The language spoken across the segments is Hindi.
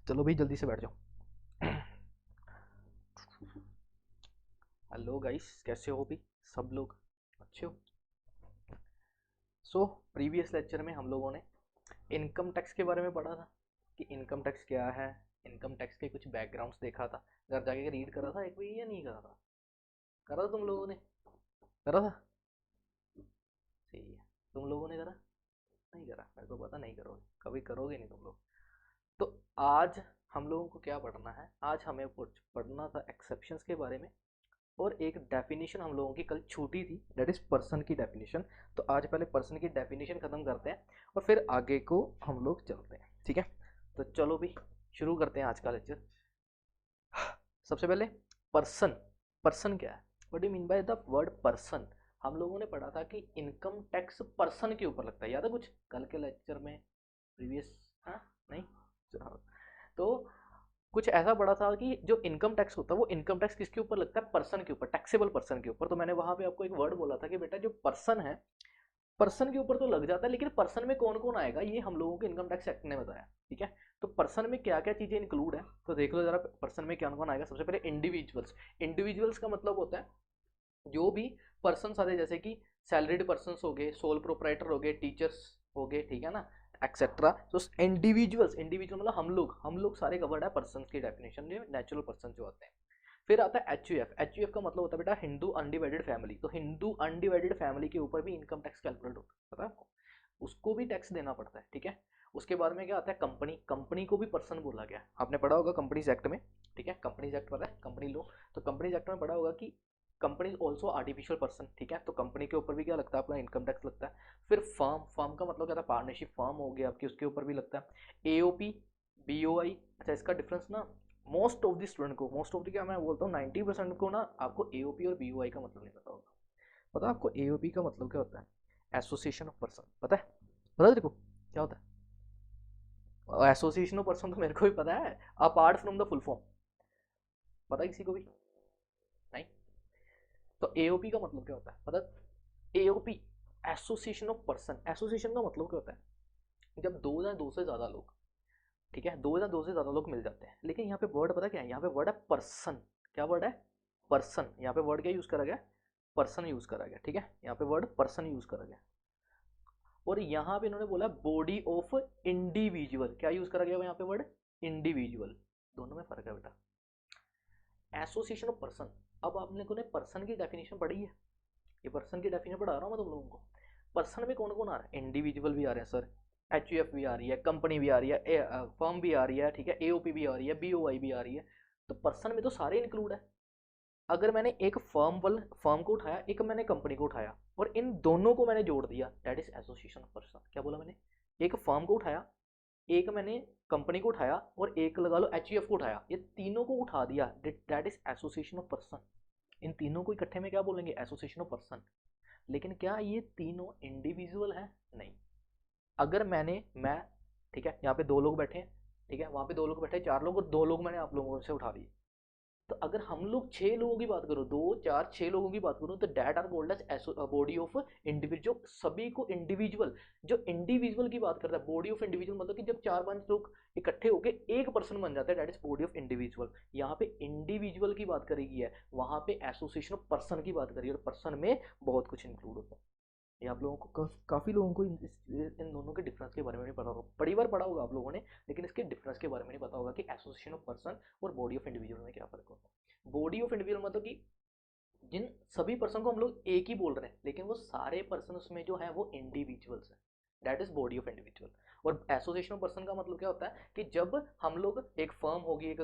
चलो भाई जल्दी से बैठ जाओ। हेलो गाइस, कैसे हो भी सब लोग? अच्छे हो? प्रीवियस लेक्चर में हम लोगों ने इनकम टैक्स के बारे में पढ़ा था कि इनकम टैक्स क्या है। इनकम टैक्स के कुछ बैकग्राउंड्स देखा था। घर जाके रीड करा था एक भी या नहीं करा था? करा था तुम लोगों ने? करा था। सही है। तुम लोगों ने करा? नहीं करा, मेरे को पता नहीं करोगे, कभी करोगे नहीं तुम लोग। तो आज हम लोगों को क्या पढ़ना है? आज हमें कुछ पढ़ना था एक्सेप्शंस के बारे में। और एक डेफिनेशन हम लोगों की कल छूटी थी, दैट इज पर्सन की डेफिनेशन। तो आज पहले पर्सन की डेफिनेशन खत्म करते हैं और फिर आगे को हम लोग चलते हैं, ठीक है? तो चलो भी शुरू करते हैं आज का लेक्चर। सबसे पहले पर्सन। पर्सन क्या है? What do you mean by the word person? हम लोगों ने पढ़ा था कि इनकम टैक्स पर्सन के ऊपर लगता है, याद है कुछ कल के लेक्चर में? प्रीवियस? हाँ? नहीं? चलो। तो कुछ ऐसा पड़ा था कि जो इनकम टैक्स होता है वो इनकम टैक्स किसके ऊपर लगता है? पर्सन के ऊपर, टैक्सेबल पर्सन के ऊपर। तो मैंने वहां पे आपको एक वर्ड बोला था कि बेटा जो पर्सन है, पर्सन के ऊपर तो लग जाता है, लेकिन पर्सन में कौन कौन आएगा ये हम लोगों को इनकम टैक्स एक्ट ने बताया, ठीक है? तो पर्सन में क्या क्या चीजें इंक्लूड है तो देख लो जरा, पर्सन में क्या कौन आएगा। सबसे पहले इंडिविजुअल्स। इंडिविजुअल्स का मतलब होता है जो भी पर्सन आते, जैसे कि सैलरीड पर्सन हो गए, सोल प्रोपराइटर हो गए, टीचर्स हो गए, ठीक है ना, एक्सेट्रा। तो इंडिविजुअल्स, इंडिविजुअल मतलब हम लोग सारे कवर्ड है पर्सन की डेफिनेशन में, नेचुरल पर्सन जो आते हैं। फिर आता है H U F. H U F का मतलब होता है बेटा हिंदू अनडिवाइडेड फैमिली। तो हिंदू अनडिवाइडेड फैमिली के ऊपर भी इनकम टैक्स कैलकुलेट होता है, पता है आपको? उसको भी टैक्स देना पड़ता है, ठीक है? उसके बाद में क्या आता है? कंपनी। कंपनी को भी पर्सन बोला गया, आपने पढ़ा होगा कंपनीज एक्ट में, ठीक है? कंपनीज एक्ट पता है, कंपनी लॉ। तो कंपनीज एक्ट में पढ़ा होगा कि company is also artificial person, ठीक है? तो कंपनी के ऊपर भी क्या लगता है आपका? इनकम टैक्स लगता है। फिर फर्म। फर्म का मतलब क्या था? पार्टनरशिप फर्म हो गया आपकी, उसके ऊपर भी लगता है। AOP, BOI. अच्छा, इसका डिफरेंस ना मोस्ट ऑफ द स्टूडेंट को, मोस्ट ऑफ द क्या मैं बोलता हूँ 90% को ना, आपको एओपी और बीओआई का मतलब नहीं पता होगा। पता है आपको एओपी का मतलब क्या होता है? Association of person. पता है? पता है तेरे को क्या होता है एसोसिएशन ऑफ पर्सन? तो मेरे को भी पता है, apart from the full form. पता है किसी को भी? नहीं? तो एओपी का मतलब क्या होता है पता? AOP, association of person. Association का मतलब क्या होता है? जब दो या दो से ज्यादा लोग, ठीक है, दो या दो से ज्यादा लोग मिल जाते हैं, लेकिन यहाँ पे वर्ड पता क्या है? यहाँ पे वर्ड है पर्सन। क्या वर्ड है? पर्सन। यहाँ पे वर्ड क्या यूज करा गया? पर्सन यूज करा गया, ठीक है? यहाँ पे वर्ड पर्सन यूज करा गया। और यहाँ पे इन्होंने बोला बॉडी ऑफ इंडिविजुअल। क्या यूज करा गया यहाँ पे? Word individual. दोनों में फर्क है बेटा। Association of person. अब आप लोगों ने पर्सन की डेफिनेशन पढ़ी है, ये पर्सन की डेफिनेशन पढ़ा रहा हूँ मैं तुम लोगों को। पर्सन में कौन कौन आ रहा है? इंडिविजुअल भी आ रहे हैं सर, एच यू एफ भी आ रही है, कंपनी भी आ रही है, फर्म भी आ रही है, ठीक है, एओपी भी आ रही है, बीओआई भी आ रही है। तो पर्सन में तो सारे इंक्लूड है। अगर मैंने एक फर्म को उठाया, एक मैंने कंपनी को उठाया, और इन दोनों को मैंने जोड़ दिया, that is association of person. क्या बोला मैंने? एक फर्म को उठाया, एक मैंने कंपनी को उठाया, और एक लगा लो एच को उठाया, ये तीनों को उठा दिया, that is association of person. इन तीनों को इकट्ठे में क्या बोलेंगे? Association of person. लेकिन क्या ये तीनों इंडिविजुअल है? नहीं। अगर मैं, ठीक है, यहाँ पे दो लोग बैठे हैं, ठीक है, वहां पे दो लोग बैठे, चार लोग, और दो लोग मैंने आप लोगों से उठा लिए। तो अगर हम लोग छह लोगों की बात करो, दो चार छह लोगों की बात करो, तो that are called as body of individual. सभी को इंडिविजुअल, जो इंडिविजुअल की बात करता है, बॉडी ऑफ इंडिविजुअल मतलब कि जब चार पांच लोग इकट्ठे होके एक पर्सन बन जाता है, that is body of individual. यहाँ पे इंडिविजुअल की बात करेगी है, वहां पे एसोसिएशन ऑफ पर्सन की बात करिए, और पर्सन में बहुत कुछ इंक्लूड होता है। ये आप लोगों को काफी लोगों को इन दोनों के डिफरेंस के बारे में नहीं पता होगा, बड़ी बार पढ़ा होगा आप लोगों ने, लेकिन इसके डिफरेंस के बारे में नहीं पता होगा कि एसोसिएशन ऑफ पर्सन और बॉडी ऑफ इंडिविजुअल में क्या फर्क होता है। बॉडी ऑफ इंडिविजुअल मतलब कि जिन सभी पर्सन को हम लोग एक ही बोल रहे हैं, लेकिन वो सारे पर्सन उसमें जो है वो इंडिविजुअल्स है, that is body of individual. और एसोसिएशन ऑफ पर्सन का मतलब क्या होता है कि जब हम लोग, एक फर्म होगी, एक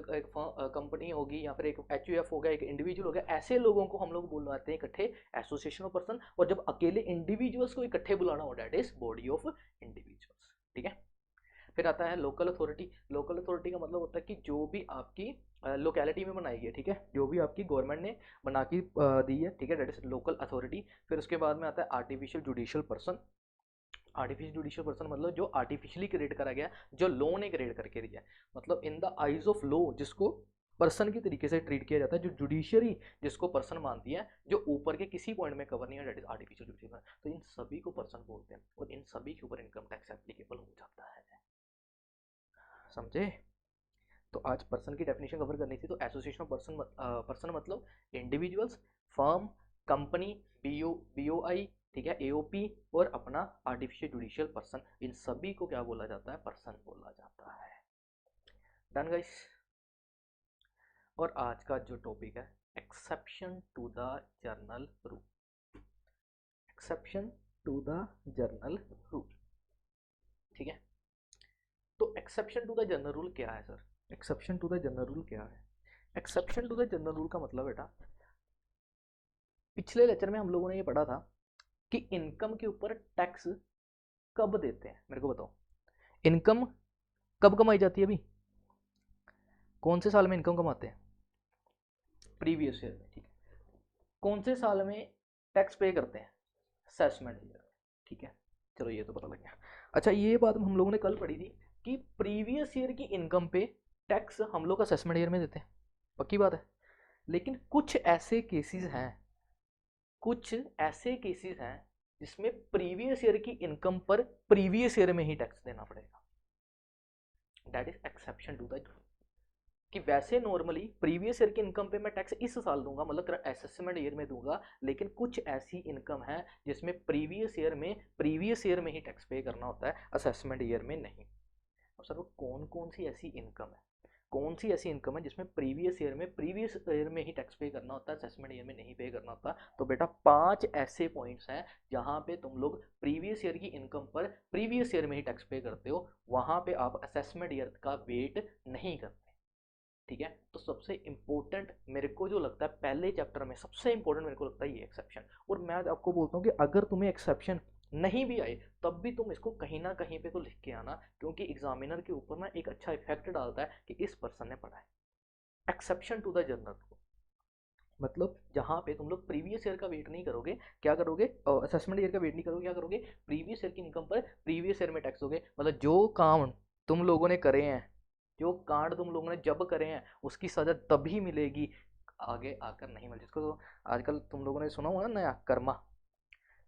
कंपनी होगी, या फिर एक एच हो गया, एक इंडिविजुअल हो गया, ऐसे लोगों को हम लोग बुलाते हैं इकट्ठे, एसोसिएशन ऑफ पर्सन। और जब अकेले इंडिविजुअल्स को इकट्ठे बुलाना हो, that is body of individuals, ठीक है? फिर आता है लोकल अथॉरिटी। लोकल अथॉरिटी का मतलब होता है कि जो भी आपकी लोकेलिटी में बनाई है, ठीक है, जो भी आपकी गवर्नमेंट ने बना के दी है, ठीक है, दैट इज लोकल अथॉरिटी। फिर उसके बाद में आता है artificial judicial person. Artificial judicial person मतलब जो आर्टिफिशियली क्रिएट करा गया, जो लॉ ने क्रिएट करके दिया है, मतलब in the eyes of law, जिसको पर्सन की तरीके से ट्रीट किया जाता है, जो जुडिशियरी जिसको पर्सन मानती है, जो ऊपर के किसी पॉइंट में कवर नहीं है, दैट इज आर्टिफिशियल जुडिशियल। तो इन सभी को पर्सन बोलते हैं, और इन सभी के ऊपर इनकम टैक्स एप्लीकेबल हो जाता है, समझे? तो आज पर्सन की डेफिनेशन कवर करनी थी, तो एसोसिएशन ऑफ पर्सन, पर्सन मतलब इंडिविजुअल्स, फर्म, कंपनी, बीओआई, ठीक है, एओपी और अपना आर्टिफिशियल जुडिशियल पर्सन, इन सभी को क्या बोला जाता है? पर्सन बोला जाता है। Done guys. और आज का जो टॉपिक है, exception to the general rule. Exception to the general rule, ठीक है। तो exception to the general rule क्या है sir? Exception to the general rule क्या है? Exception to the general rule का मतलब बेटा, पिछले लेक्चर में हम लोगों ने ये पढ़ा था कि इनकम के ऊपर टैक्स कब देते हैं, मेरे को बताओ। इनकम कब कमाई जाती है? अभी कौन से साल में इनकम कमाते हैं? प्रीवियस ईयर में, ठीक है। कौन से साल में टैक्स पे करते हैं? असेसमेंट ईयर, ठीक है। चलो ये तो पता लग गया। अच्छा, ये बात हम लोगों ने कल पढ़ी थी कि प्रीवियस ईयर की इनकम पे टैक्स हम लोग असेसमेंट ईयर में देते हैं, पक्की बात है। लेकिन कुछ ऐसे केसेस हैं, कुछ ऐसे केसेस हैं जिसमें प्रीवियस ईयर की इनकम पर प्रीवियस ईयर में ही टैक्स देना पड़ेगा। That is exception to the, कि वैसे नॉर्मली प्रीवियस ईयर की इनकम पे मैं टैक्स इस साल दूंगा, मतलब असेसमेंट ईयर में दूंगा, लेकिन कुछ ऐसी इनकम है जिसमें प्रीवियस ईयर में ही टैक्स पे करना होता है, असेसमेंट ईयर में नहीं। अब सर वो कौन कौन सी ऐसी इनकम है, कौन सी ऐसी इनकम है जिसमें प्रीवियस ईयर में ही टैक्स पे करना होता है, असेसमेंट ईयर में नहीं पे करना होता? तो बेटा 5 ऐसे पॉइंट्स हैं जहां पे तुम लोग प्रीवियस ईयर की इनकम पर प्रीवियस ईयर में ही टैक्स पे करते हो, वहां पे आप असेसमेंट ईयर का वेट नहीं करते, ठीक है। तो सबसे इंपॉर्टेंट मेरे को जो लगता है, पहले चैप्टर में सबसे इंपॉर्टेंट मेरे को लगता है ये एक्सेप्शन। और मैं आपको बोलता हूँ कि अगर तुम्हें एक्सेप्शन नहीं भी आए तब भी तुम इसको कहीं ना कहीं पे तो लिख के आना, क्योंकि एग्जामिनर के ऊपर ना एक अच्छा इफेक्ट डालता है कि इस पर्सन ने पढ़ा है। एक्सेप्शन टू द जनरल, मतलब जहां पे तुम लोग प्रीवियस ईयर का वेट नहीं करोगे, क्या करोगे? असेसमेंट ईयर का वेट नहीं करोगे, क्या करोगे? प्रीवियस ईयर की इनकम पर प्रीवियस ईयर में टैक्स दोगे। मतलब जो काम तुम लोगों ने करे हैं, जो कांड तुम लोगों ने जब करे हैं, उसकी सजा तभी मिलेगी, आगे आकर नहीं मिल, जिसको तो आजकल तुम लोगों ने सुना होगा ना, नया कर्मा,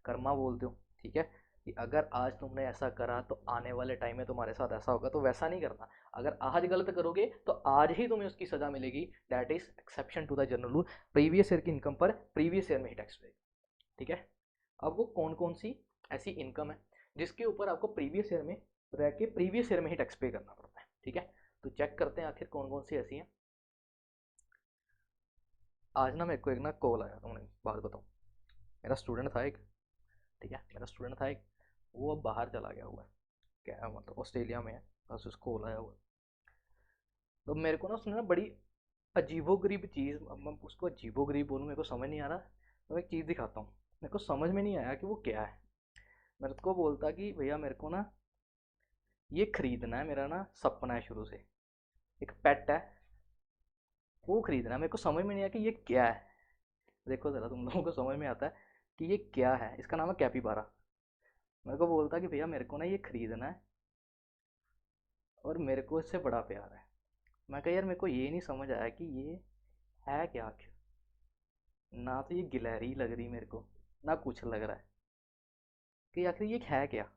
कर्मा बोलते हो, ठीक है। कि अगर आज तुमने ऐसा करा तो आने वाले टाइम में तुम्हारे साथ ऐसा होगा, तो वैसा नहीं करना। अगर आज गलत करोगे तो आज ही तुम्हें उसकी सजा मिलेगी। That is exception to the general rule. Previous year की इनकम पर प्रीवियस ईयर में ही टैक्स देगा, ठीक है। अब वो कौन कौन सी ऐसी इनकम है जिसके ऊपर आपको प्रीवियस ईयर में रह के प्रीवियस ईयर में ही टैक्स पे करना पड़ता है, ठीक है। तो चेक करते हैं आखिर कौन कौन सी ऐसी हैं। आज ना मेरे को एक ना कॉल आया, तुमने बात बताऊँ। मेरा स्टूडेंट था एक, ठीक है, मेरा स्टूडेंट था एक, वो अब बाहर चला गया हुआ है, क्या मतलब ऑस्ट्रेलिया में है, बस उसको कॉल आया हुआ है। तो मेरे को ना उसने ना बड़ी अजीबोगरीब चीज़, अब मैं उसको अजीबोगरीब बोलूँ, मेरे को समझ नहीं आ रहा। तो मैं एक चीज़ दिखाता हूँ, मेरे को समझ में नहीं आया कि वो क्या है। मेरे को बोलता कि भैया मेरे को ना ये खरीदना है, मेरा ना सपना है शुरू से, एक पेट है, वो खरीदना है। मेरे को समझ में नहीं आया कि ये क्या है। देखो ज़रा तुम लोगों को समझ में आता है कि ये क्या है। इसका नाम है कैपीबारा। मेरे को बोलता कि भैया मेरे को ना ये खरीदना है और मेरे को इससे बड़ा प्यार है। मैं कहा यार मेरे को ये नहीं समझ आया कि ये है क्या आखिर। ना तो ये गिलहरी लग रही मेरे को, ना कुछ लग रहा है कि आखिर ये है क्या।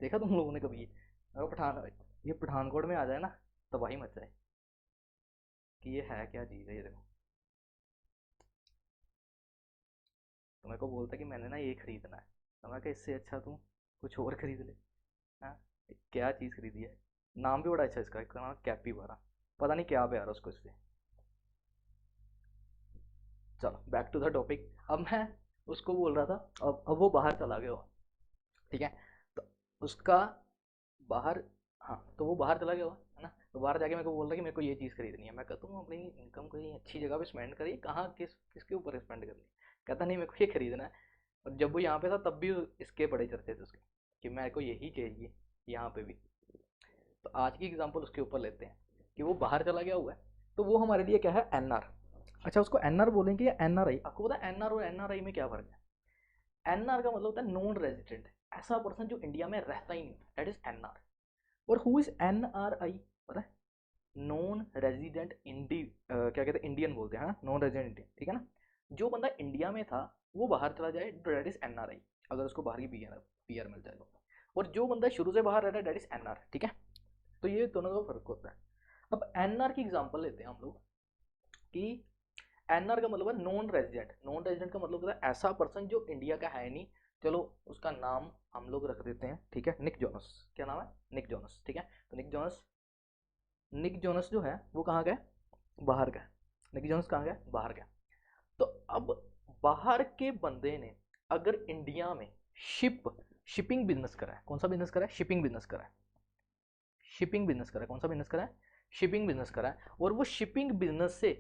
देखा तुम लोगों ने कभी? अगर पठान ये पठानकोट में आ जाए ना, तबाही मच जाए कि ये है क्या चीज़ है। ये देखो, तो मेरे को बोलता कि मैंने ना ये खरीदना है। तो मैं कहा इससे अच्छा तू कुछ और खरीद ले। हाँ, क्या चीज़ खरीदी है। नाम भी बड़ा अच्छा इसका, इसका नाम कैपीबारा। पता नहीं क्या प्यार है उसको इससे। चलो बैक टू द टॉपिक। अब मैं उसको बोल रहा था, अब वो बाहर चला गया हुआ, ठीक है। तो उसका बाहर, हाँ तो वो बाहर चला गया हुआ है ना। तो बाहर जाके मेरे को बोल रहा है कि मेरे को ये चीज़ खरीदनी है। मैं कहता हूँ अपनी इनकम कहीं अच्छी जगह पे स्पेंड करिए, कहाँ किसके ऊपर स्पेंड करनी है। कहता नहीं मेरे को ये खरीदना है। और जब वो यहाँ पे था तब भी इसके बड़े चर्चे थे उसके कि मेरे को यही चाहिए यहाँ पे भी। तो आज की एग्जांपल उसके ऊपर लेते हैं कि वो बाहर चला गया हुआ है। तो वो हमारे लिए क्या है? एनआर। अच्छा, उसको एनआर बोलेंगे या एनआरआई? आपको पता है एनआर और एनआरआई में क्या फर्क है? एनआर का मतलब होता है नॉन रेजिडेंट, ऐसा पर्सन जो इंडिया में रहता ही नहीं, दैट इज एनआर। और हु इज एनआरआई पता है? नॉन रेजिडेंट इंडी, क्या कहते हैं, इंडियन बोलते हैं, नॉन रेजिडेंट इंडियन, ठीक है ना। जो बंदा इंडिया में था वो बाहर चला जाए, दैट इज एनआरआई, अगर उसको बाहर की पीआर मिल जाए तो। और जो बंदा शुरू से बाहर रह रहा है दैट इज एनआर, ठीक है। तो ये दोनों का फर्क होता है। अब एनआर की एग्जांपल लेते हैं हम लोग कि एनआर का मतलब है नॉन रेजिडेंट। नॉन रेजिडेंट का मतलब होता है ऐसा पर्सन जो इंडिया का है नहीं। चलो उसका नाम हम लोग रख देते हैं, ठीक है, निक जोनस। क्या नाम है? निक जोनस, ठीक है। तो निक जोनस जो है वो कहाँ का है? बाहर का है। निक जोनस कहाँ का है? बाहर का है। तो अब बाहर के बंदे ने अगर इंडिया में शिपिंग बिजनेस करा है, कौन सा बिजनेस करा है? शिपिंग बिजनेस करा है। शिपिंग बिजनेस करा है। कौन सा बिजनेस करा है? शिपिंग बिजनेस करा है। और वो शिपिंग बिजनेस से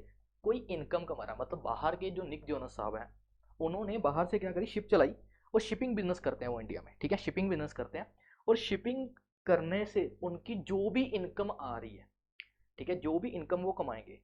कोई इनकम कमा रहा है, मतलब बाहर के जो निक जोनस साहब हैं उन्होंने बाहर से क्या करी, शिप चलाई और शिपिंग बिजनेस करते हैं वो इंडिया में, ठीक है, शिपिंग बिजनेस करते हैं। और शिपिंग करने से उनकी जो भी इनकम आ रही है, ठीक है, जो भी इनकम वो कमाएंगे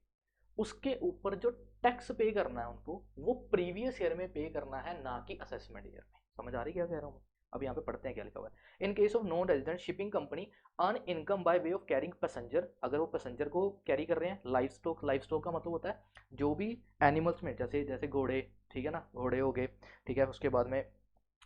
उसके ऊपर जो टैक्स पे करना है उनको, वो प्रीवियस ईयर में पे करना है, ना कि असेसमेंट ईयर में। समझ आ रही है क्या कह रहा हूँ? अब यहाँ पे पढ़ते हैं क्या लिखा हुआ है। In case of non resident shipping company earn income by way of carrying passenger. अगर वो पैसेंजर को कैरी कर रहे हैं, लाइफ स्टॉक का मतलब होता है जो भी एनिमल्स में, जैसे जैसे घोड़े, ठीक है ना, घोड़े हो गए, ठीक है, उसके बाद में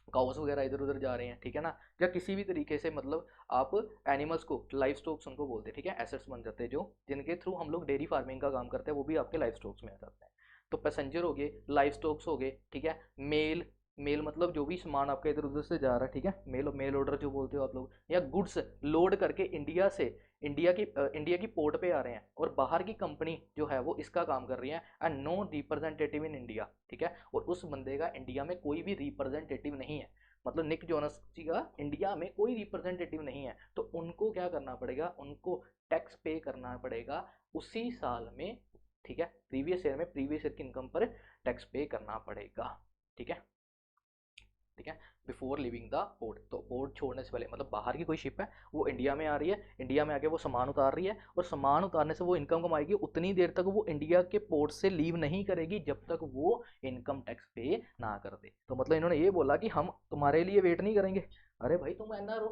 काउस वगैरह इधर उधर जा रहे हैं, ठीक है ना, या किसी भी तरीके से, मतलब आप एनिमल्स को, लाइफ स्टॉक्स उनको बोलते हैं, ठीक है, एसेट्स बन जाते हैं जो जिनके थ्रू हम लोग डेयरी फार्मिंग का काम करते हैं, वो भी आपके लाइफ स्टॉक्स में आ जाते हैं। तो पैसेंजर हो गए, लाइफ स्टॉक्स हो गए, ठीक है। मेल, मेल मतलब जो भी सामान आपका इधर उधर से जा रहा है, ठीक है, मेल ऑर्डर जो बोलते हो आप लोग, या गुड्स लोड करके इंडिया से, इंडिया की पोर्ट पे आ रहे हैं और बाहर की कंपनी जो है वो इसका काम कर रही है, and no representative in India, ठीक है, और उस बंदे का इंडिया में कोई भी रिप्रेजेंटेटिव नहीं है, मतलब निक जोनस जी का इंडिया में कोई रिप्रेजेंटेटिव नहीं है, तो उनको क्या करना पड़ेगा, उनको टैक्स पे करना पड़ेगा उसी साल में, ठीक है, प्रीवियस ईयर में, प्रीवियस ईयर की इनकम पर टैक्स पे करना पड़ेगा, ठीक है, ठीक है, बिफोर लिविंग द पोर्ट। तो पोर्ट छोड़ने से पहले, मतलब बाहर की कोई शिप है वो इंडिया में आ रही है, इंडिया में आके वो सामान उतार रही है, और सामान उतारने से वो इनकम कमाएगी, उतनी देर तक वो इंडिया के पोर्ट से लीव नहीं करेगी जब तक वो इनकम टैक्स पे ना कर दे। तो मतलब इन्होंने ये बोला कि हम तुम्हारे लिए वेट नहीं करेंगे। अरे भाई तुम एनआर हो,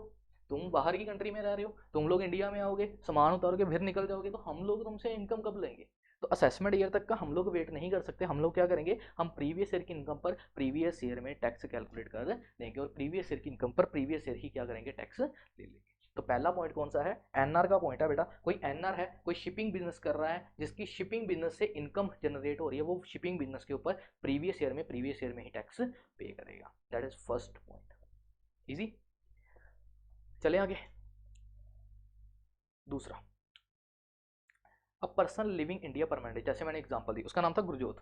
तुम बाहर की कंट्री में रह रहे हो, तुम लोग इंडिया में आओगे, सामान उतार के फिर निकल जाओगे, तो हम लोग तुमसे इनकम कब लेंगे? तो असेसमेंट ईयर तक का हम लोग वेट नहीं कर सकते। हम लोग क्या करेंगे, हम प्रीवियस ईयर की इनकम पर प्रीवियस ईयर में टैक्स कैलकुलेट कर देंगे, और प्रीवियस ईयर की इनकम पर प्रीवियस ईयर ही क्या करेंगे, टैक्स ले लेंगे। तो पहला पॉइंट कौन सा है? एनआर का पॉइंट है बेटा। कोई एनआर है, कोई शिपिंग बिजनेस कर रहा है, जिसकी शिपिंग बिजनेस से इनकम जनरेट हो रही है, वो शिपिंग बिजनेस के ऊपर प्रीवियस ईयर में ही टैक्स पे करेगा। That is first point. Easy. चले आगे। दूसरा, अब पर्सन लिविंग इंडिया परमानेंटली, जैसे मैंने एग्जांपल दी, उसका नाम था गुरजोत,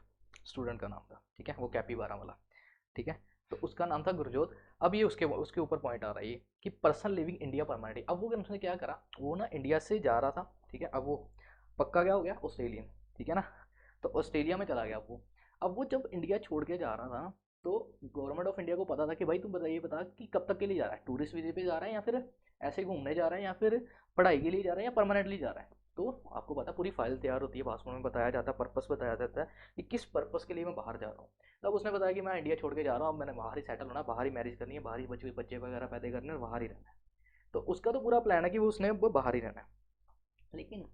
स्टूडेंट का नाम था, ठीक है, वो कैपीबारा वाला, ठीक है, तो उसका नाम था गुरजोत। अब ये उसके उसके ऊपर पॉइंट आ रहा है ये कि पर्सन लिविंग इंडिया परमानेंटली। अब वो उसने क्या करा, वो ना इंडिया से जा रहा था, ठीक है, अब वो पक्का क्या हो गया, ऑस्ट्रेलियन, ठीक है ना, तो ऑस्ट्रेलिया में चला गया वो। अब वो जब इंडिया छोड़ के जा रहा था, तो गवर्नमेंट ऑफ इंडिया को पता था कि भाई तुम बताइए, बता कि कब तक के लिए जा रहा है, टूरिस्ट वीजे पे जा रहा है, या फिर ऐसे घूमने जा रहा है, या फिर पढ़ाई के लिए जा रहा है, या परमानेंटली जा रहा है। तो आपको पता, पूरी फाइल तैयार होती है, भाषण में बताया जाता है, पर्पस बताया जाता है कि किस पर्पस के लिए मैं बाहर जा रहा हूँ। तब उसने बताया कि मैं इंडिया छोड़ के जा रहा हूँ, अब मैंने बाहर ही सेटल होना, बाहर ही मैरिज करनी है, बाहर ही बच्चे बच्चे वगैरह पैदा करने और बाहर ही रहना है। तो उसका तो पूरा प्लान है कि वो उसने वो बाहर ही रहना है। लेकिन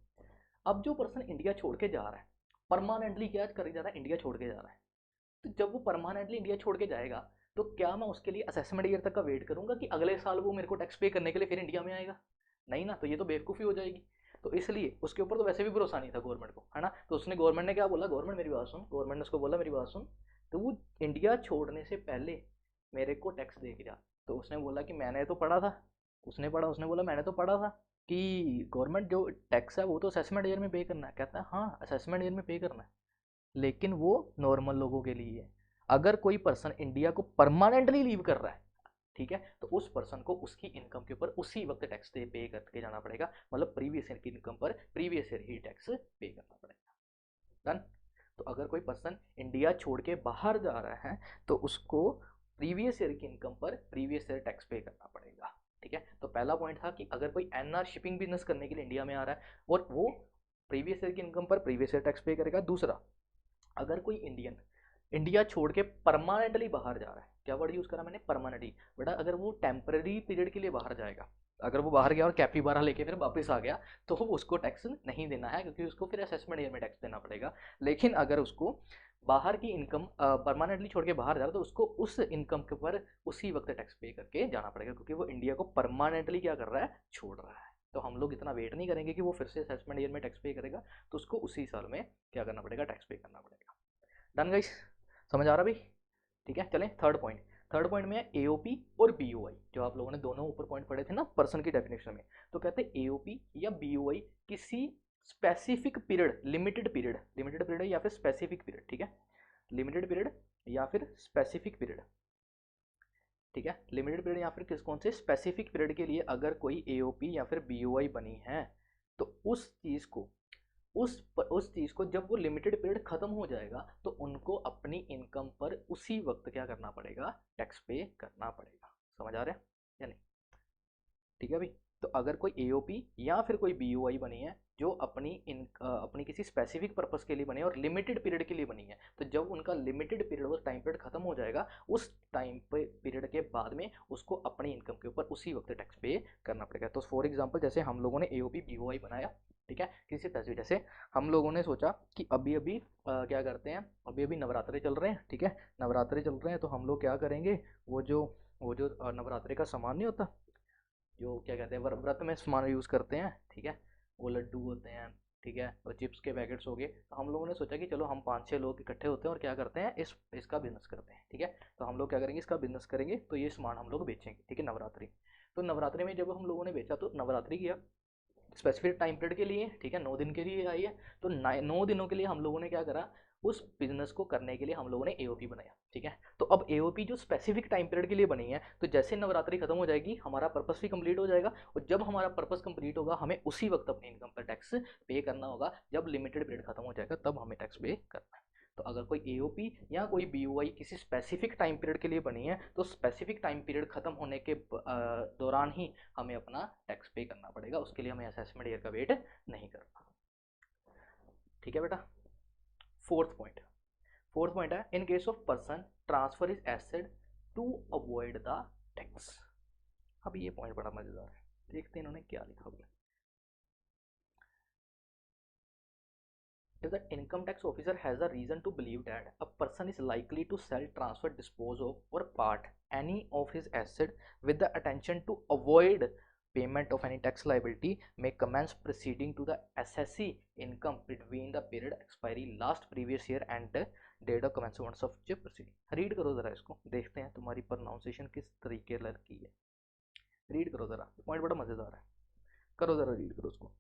अब जो पर्सन इंडिया छोड़ के जा रहा है, परमानेंटली क्या कर जा रहा है, इंडिया छोड़ के जा रहा है, तो जब वो परमानेंटली इंडिया छोड़ के जाएगा, तो क्या मैं उसके लिए असेसमेंट ईयर तक का वेट करूंगा कि अगले साल वो मेरे को टैक्स पे करने के लिए फिर इंडिया में आएगा? नहीं ना, तो ये तो बेवकूफ़ी हो जाएगी। तो इसलिए उसके ऊपर तो वैसे भी भरोसा नहीं था गवर्नमेंट को, है ना, तो उसने, गवर्नमेंट ने क्या बोला, गवर्नमेंट मेरी बात सुन, गवर्नमेंट ने उसको बोला मेरी बात सुन, तो वो इंडिया छोड़ने से पहले मेरे को टैक्स दे के जा। तो उसने बोला कि मैंने तो पढ़ा था, उसने बोला मैंने तो पढ़ा था कि गवर्नमेंट जो टैक्स है वो तो असेसमेंट ईयर में पे करना है। कहता है हाँ असेसमेंट ईयर में पे करना है, लेकिन वो नॉर्मल लोगों के लिए है। अगर कोई पर्सन इंडिया को परमानेंटली लीव कर रहा है, ठीक है, तो उस पर्सन को उसकी इनकम के ऊपर उसी वक्त टैक्स पे करके जाना पड़ेगा, मतलब प्रीवियस ईयर की इनकम पर प्रीवियस ईयर ही टैक्स पे करना पड़ेगा। डन। तो अगर कोई पर्सन इंडिया छोड़ के बाहर जा रहा है, तो उसको प्रीवियस ईयर की इनकम पर प्रीवियस ईयर टैक्स पे करना पड़ेगा, ठीक है। तो पहला पॉइंट था कि अगर कोई एनआर शिपिंग बिजनेस करने के लिए इंडिया में आ रहा है और वो प्रीवियस ईयर की इनकम पर प्रीवियस ईयर टैक्स पे करेगा। दूसरा, अगर कोई इंडियन इंडिया छोड़ के परमानेंटली बाहर जा रहा है, क्या वर्ड यूज करा मैंने, परमानेंटली, बेटा अगर वो टेम्पररी पीरियड के लिए बाहर जाएगा, अगर वो बाहर गया और कैपिबारा लेके फिर वापस आ गया, तो उसको टैक्स नहीं देना है, क्योंकि उसको फिर असेसमेंट ईयर में टैक्स देना पड़ेगा। लेकिन अगर उसको बाहर की इनकम परमानेंटली छोड़ के बाहर जा रहा है, तो उसको उस इनकम के ऊपर उसी वक्त टैक्स पे करके जाना पड़ेगा, क्योंकि वो इंडिया को परमानेंटली क्या कर रहा है, छोड़ रहा है। तो हम लोग इतना वेट नहीं करेंगे कि वो फिर से असेसमेंट ईयर में टैक्स पे करेगा, तो उसको उसी साल में क्या करना पड़ेगा, टैक्स पे करना पड़ेगा। डन गाइस, समझ आ रहा भाई? ठीक है, चलें थर्ड पॉइंट। थर्ड पॉइंट में है एओपी और बीओआई, जो आप लोगों ने दोनों ऊपर पॉइंट पढ़े थे ना पर्सन की डेफिनेशन में। तो कहते हैं एओपी या बीओआई किसी स्पेसिफिक पीरियड, लिमिटेड पीरियड या फिर स्पेसिफिक पीरियड, ठीक है, लिमिटेड पीरियड या फिर स्पेसिफिक पीरियड, ठीक है, लिमिटेड पीरियड या फिर किस कौन से स्पेसिफिक पीरियड के लिए अगर कोई एओपी या फिर बीओआई बनी है, तो उस चीज़ को जब वो लिमिटेड पीरियड खत्म हो जाएगा तो उनको अपनी इनकम पर उसी वक्त क्या करना पड़ेगा, टैक्स पे करना पड़ेगा। समझ आ रहा है या नहीं? ठीक है भाई। तो अगर कोई एओपी या फिर कोई बीओआई बनी है जो अपनी किसी स्पेसिफिक पर्पस के लिए बनी है और लिमिटेड पीरियड के लिए बनी है, तो जब उनका लिमिटेड पीरियड, वो टाइम पीरियड खत्म हो जाएगा, उस टाइम पे पीरियड के बाद में उसको अपनी इनकम के ऊपर उसी वक्त टैक्स पे करना पड़ेगा। तो फॉर एग्जांपल जैसे हम लोगों ने एओपी बीओआई बनाया, ठीक है, किसी तस्वीर से हम लोगों ने सोचा कि अभी अभी क्या करते हैं, अभी अभी नवरात्रे चल रहे हैं, ठीक है, नवरात्रे चल रहे हैं, तो हम लोग क्या करेंगे, वो जो नवरात्रे का सामान नहीं होता, जो क्या कहते हैं व्रत में सामान यूज़ करते हैं, ठीक है, वो लड्डू होते हैं, ठीक है, और चिप्स के पैकेट्स हो गए, तो हम लोगों ने सोचा कि चलो हम 5-6 लोग इकट्ठे होते हैं और क्या करते हैं, इसका बिजनेस करते हैं, ठीक है। तो हम लोग क्या करेंगे, इसका बिजनेस करेंगे, तो ये सामान हम लोग बेचेंगे, ठीक है, नवरात्रि। तो नवरात्रि में जब हम लोगों ने बेचा, तो नवरात्रि किया स्पेसिफिक टाइम पीरियड के लिए, ठीक है, 9 दिन के लिए आई है, तो 9 दिनों के लिए हम लोगों ने क्या करा, उस बिजनेस को करने के लिए हम लोगों ने एओपी बनाया, ठीक है। तो अब एओपी जो स्पेसिफिक टाइम पीरियड के लिए बनी है, तो जैसे नवरात्रि खत्म हो जाएगी हमारा पर्पस भी कंप्लीट हो जाएगा, और जब हमारा पर्पस कंप्लीट होगा हमें उसी वक्त अपनी इनकम पर टैक्स पे करना होगा, जब लिमिटेड पीरियड खत्म हो जाएगा तब हमें टैक्स पे करना है। तो अगर कोई एओपी या कोई बीओआई किसी स्पेसिफिक टाइम पीरियड के लिए बनी है, तो स्पेसिफिक टाइम पीरियड खत्म होने के दौरान ही हमें अपना टैक्स पे करना पड़ेगा, उसके लिए हमें असेसमेंट ईयर का वेट नहीं करना। ठीक है बेटा। फोर्थ पॉइंट, फोर्थ पॉइंट है in case of person transfer is asset to avoid the tax. अब ये पॉइंट बड़ा मजेदार है, देखते हैं इन्होंने क्या लिखा हुआ है। If the income tax officer has a reason to believe that a person is likely to sell, transfer, dispose of, or part any of his asset with the intention to avoid payment of any tax liability, may commence proceeding to the assessee income between the period expiry last previous year and the date of commencement of the proceeding। Read करो जरा इसको, देखते हैं तुम्हारी प्रोनाउंसिएशन किस तरीके की है। रीड करो जरा, पॉइंट बड़ा मजेदार है, करो जरा रीड करो उसको।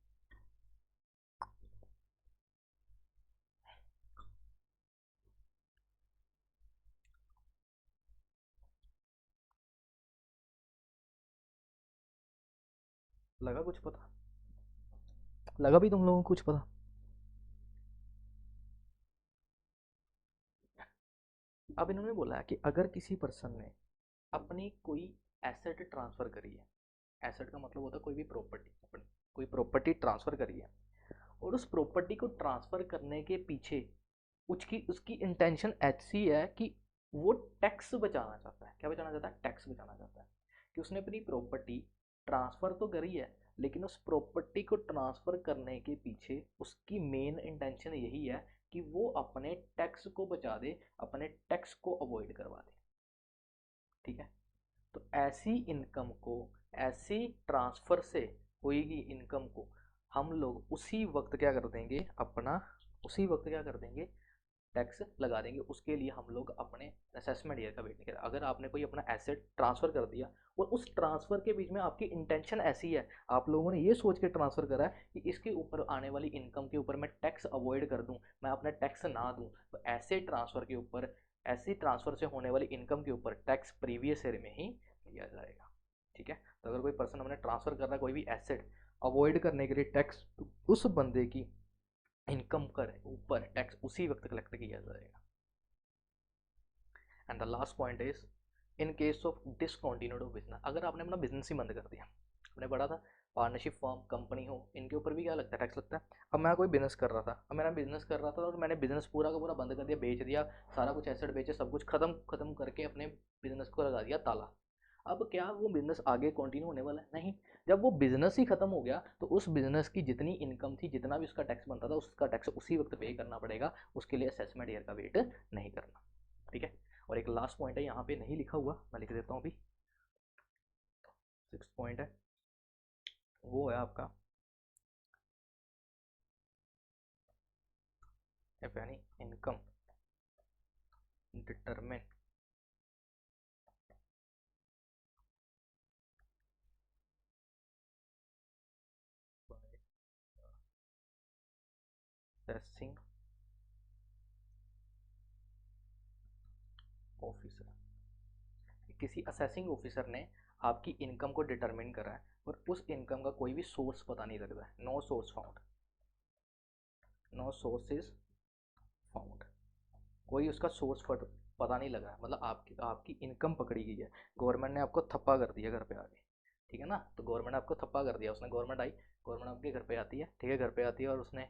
लगा कुछ पता? लगा भी तुम लोगों को कुछ पता? अब इन्होंने बोला कि अगर किसी पर्सन ने अपनी कोई एसेट ट्रांसफ़र करी है, एसेट का मतलब होता है कोई भी प्रॉपर्टी, अपनी कोई प्रॉपर्टी ट्रांसफ़र करी है, और उस प्रॉपर्टी को ट्रांसफ़र करने के पीछे उसकी उसकी इंटेंशन ऐसी है कि वो टैक्स बचाना चाहता है। क्या बचाना चाहता है? टैक्स बचाना चाहता है। कि उसने अपनी प्रॉपर्टी ट्रांसफ़र तो करी है, लेकिन उस प्रॉपर्टी को ट्रांसफ़र करने के पीछे उसकी मेन इंटेंशन यही है कि वो अपने टैक्स को बचा दे, अपने टैक्स को अवॉइड करवा दे। ठीक है, तो ऐसी इनकम को, ऐसी ट्रांसफ़र से हुई हुई इनकम को हम लोग उसी वक्त क्या कर देंगे, अपना उसी वक्त क्या कर देंगे, टैक्स लगा देंगे। उसके लिए हम लोग अपने असेसमेंट ईयर का वेट नहीं करें। अगर आपने कोई अपना एसेट ट्रांसफ़र कर दिया और उस ट्रांसफ़र के बीच में आपकी इंटेंशन ऐसी है, आप लोगों ने ये सोच के ट्रांसफ़र करा है कि इसके ऊपर आने वाली इनकम के ऊपर मैं टैक्स अवॉइड कर दूं, मैं अपना टैक्स ना दूं, तो ऐसे ट्रांसफ़र के ऊपर, ऐसी ट्रांसफ़र से होने वाली इनकम के ऊपर टैक्स प्रीवियस ईयर में ही लिया जाएगा। ठीक है, तो अगर कोई पर्सन अपने ट्रांसफ़र कर रहा है कोई भी एसेट अवॉइड करने के लिए टैक्स, तो उस बंदे की इनकम कर ऊपर टैक्स उसी वक्त कलेक्ट किया जाएगा। And the last point is in case of discontinued of business, अगर आपने अपना बिजनेस ही बंद कर दिया, आपने पढ़ा था पार्टनरशिप फर्म, कंपनी हो, इनके ऊपर भी क्या लगता है, टैक्स लगता है। अब मैं कोई बिजनेस कर रहा था, अब मेरा बिजनेस कर रहा था और मैंने बिजनेस पूरा का पूरा बंद कर दिया, बेच दिया, सारा कुछ एसेट बेचे, सब कुछ खत्म खत्म करके अपने बिजनेस को लगा दिया ताला। अब क्या वो बिजनेस आगे कंटिन्यू होने वाला है? नहीं। जब वो बिजनेस ही खत्म हो गया, तो उस बिजनेस की जितनी इनकम थी, जितना भी उसका टैक्स बनता था, उसका टैक्स उसी वक्त पे करना पड़ेगा, उसके लिए असेसमेंट ईयर का वेट नहीं करना। ठीक है, और एक लास्ट पॉइंट है, यहाँ पे नहीं लिखा हुआ, मैं लिख देता हूँ अभी। सिक्स पॉइंट है वो है आपका एफ यानी income determine by assessing officer. किसी असेसिंग ऑफिसर ने आपकी इनकम को डिटरमिन करा है और उस इनकम का कोई भी सोर्स पता नहीं लग रहा है, no source found, no source is found, कोई उसका सोर्स पता नहीं लगा है, मतलब आपकी आपकी इनकम पकड़ी गई है, गवर्नमेंट ने आपको थप्पा कर दिया घर पे आके, ठीक है ना, तो गवर्नमेंट ने आपको थप्पा कर दिया, उसने गवर्नमेंट आई, गवर्नमेंट आपके घर पे आती है, ठीक है, घर पे आती है और उसने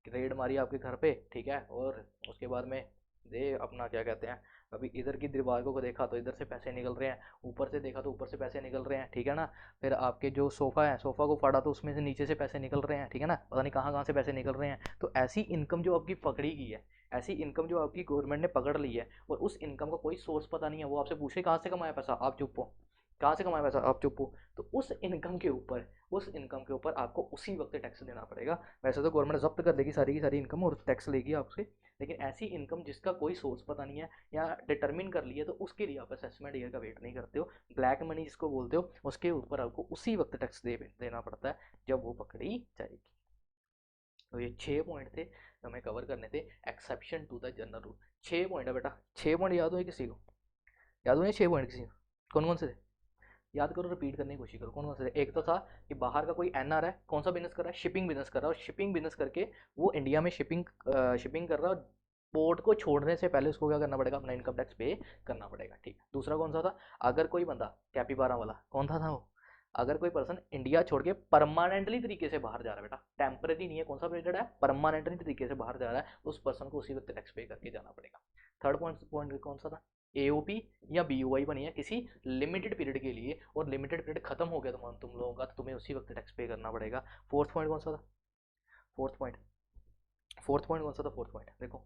रेड मारी आपके घर पे, ठीक है, और उसके बाद में दे अपना क्या कहते हैं, अभी इधर की दीवारों को देखा तो इधर से पैसे निकल रहे हैं, ऊपर से देखा तो ऊपर से पैसे निकल रहे हैं, ठीक है ना, फिर आपके जो सोफ़ा है, सोफ़ा को फाड़ा तो उसमें से नीचे से पैसे निकल रहे हैं, ठीक है ना, पता नहीं कहाँ कहाँ से पैसे निकल रहे हैं, तो ऐसी इनकम जो आपकी पकड़ी गई है, ऐसी इनकम जो आपकी गवर्नमेंट ने पकड़ ली है और उस इनकम का कोई सोर्स पता नहीं है, वो आपसे पूछे कहाँ से कमाया पैसा, आप चुप हो, कहाँ से कमाया पैसा, आप चुप हो, तो उस इनकम के ऊपर आपको उसी वक्त टैक्स देना पड़ेगा। वैसे तो गवर्नमेंट जब्त कर देगी सारी की सारी इनकम और टैक्स लेगी आपसे, लेकिन ऐसी इनकम जिसका कोई सोर्स पता नहीं है या डिटरमिन कर लिया, तो उसके लिए आप असेसमेंट ईयर का वेट नहीं करते हो, ब्लैक मनी जिसको बोलते हो, उसके ऊपर आपको उसी वक्त टैक्स देना पड़ता है जब वो पकड़ी जाएगी। तो ये 6 पॉइंट थे जो हमें कवर करने थे, exception to the general rule. 6 point है बेटा, 6 पॉइंट याद हुए किसी को, याद हुए 6 पॉइंट किसी को, कौन कौन से थे, याद करो, रिपीट करने की कोशिश करो, कौन कौन से थे। एक तो था कि बाहर का कोई एनआर है, कौन सा बिजनेस कर रहा है, शिपिंग बिजनेस कर रहा है, और शिपिंग बिजनेस करके वो इंडिया में शिपिंग कर रहा है, पोर्ट को छोड़ने से पहले उसको क्या करना पड़ेगा, अपना इनकम टैक्स पे करना पड़ेगा, ठीक है। दूसरा कौन सा था, अगर कोई बंदा, कैपिबारा वाला कौन था वो, अगर कोई पर्सन इंडिया छोड़ के परमानेंटली तरीके से बाहर जा रहा है, बेटा टेम्परेरी नहीं है, कौन सा पीरियड है, परमानेंटली तरीके से बाहर जा रहा है, उस पर्सन को उसी वक्त टैक्स पे करके जाना पड़ेगा। थर्ड पॉइंट कौन सा था, एओपी या बीओआई बनी है किसी लिमिटेड पीरियड के लिए और लिमिटेड पीरियड खत्म हो गया तुम लोगों का, तो तुम्हें उसी वक्त टैक्स पे करना पड़ेगा। फोर्थ पॉइंट कौन सा था, फोर्थ पॉइंट फोर्थ पॉइंट कौन सा था, फोर्थ पॉइंट देखो,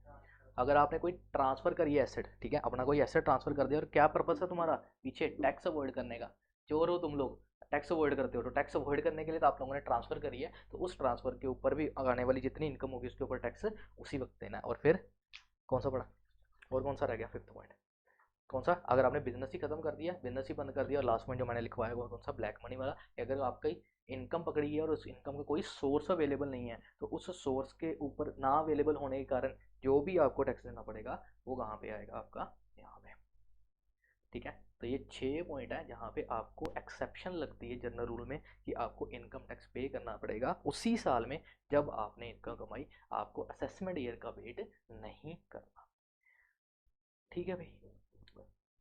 अगर आपने कोई ट्रांसफर करी है एसेट, ठीक है, अपना कोई एसेट ट्रांसफर कर दिया और क्या पर्पस है तुम्हारा, पीछे टैक्स अवॉइड करने का, चोर हो तुम लोग, टैक्स अवॉइड करते हो, तो टैक्स अवॉइड करने के लिए तो आप लोगों ने ट्रांसफर करी है, तो उस ट्रांसफर के ऊपर भी आने वाली जितनी इनकम होगी उसके ऊपर टैक्स उसी वक्त देना है। और फिर कौन सा पड़ा, और कौन सा रह गया फिफ्थ पॉइंट, कौन सा, अगर आपने बिजनेस ही खत्म कर दिया, बिजनेस ही बंद कर दिया, और लास्ट में जो मैंने लिखवाया वो कौन सा, ब्लैक मनी वाला, कि अगर आपकी इनकम पकड़ी है और उस इनकम का कोई सोर्स अवेलेबल नहीं है, तो उस सोर्स के ऊपर ना अवेलेबल होने के कारण जो भी आपको टैक्स देना पड़ेगा वो कहाँ पे आएगा, आपका यहाँ पे, ठीक है। तो ये 6 पॉइंट है जहाँ पे आपको एक्सेप्शन लगती है जनरल रूल में कि आपको इनकम टैक्स पे करना पड़ेगा उसी साल में जब आपने इनकम कमाई, आपको असेसमेंट ईयर का वेट नहीं करना, ठीक है भाई।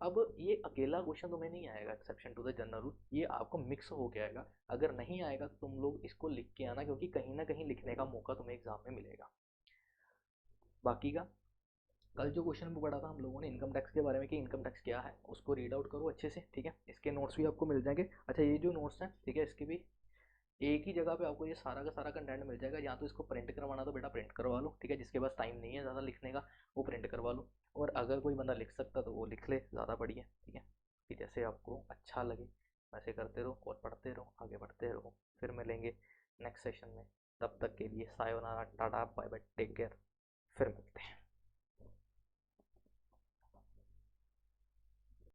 अब ये अकेला क्वेश्चन तुम्हें नहीं आएगा exception to the general rule, ये आपको मिक्स हो के आएगा, अगर नहीं आएगा तो तुम लोग इसको लिख के आना, क्योंकि कहीं ना कहीं लिखने का मौका तुम्हें एग्जाम में मिलेगा। बाकी का कल जो क्वेश्चन में पढ़ा था हम लोगों ने इनकम टैक्स के बारे में कि इनकम टैक्स क्या है, उसको रीड आउट करो अच्छे से, ठीक है, इसके नोट्स भी आपको मिल जाएंगे। अच्छा ये जो नोट्स हैं, ठीक है, इसके भी एक ही जगह पे आपको ये सारा का सारा कंटेंट मिल जाएगा, या तो इसको प्रिंट करवाना तो बेटा प्रिंट करवा लो, ठीक है, जिसके पास टाइम नहीं है ज़्यादा लिखने का वो प्रिंट करवा लो, और अगर कोई बंदा लिख सकता तो वो लिख ले, ज़्यादा बढ़िया, ठीक है, कि जैसे आपको अच्छा लगे वैसे करते रहो और पढ़ते रहो, आगे बढ़ते रहो। फिर मिलेंगे नेक्स्ट सेशन में, तब तक के लिए sayonara, tata bye bye, take care, फिर मिलते हैं।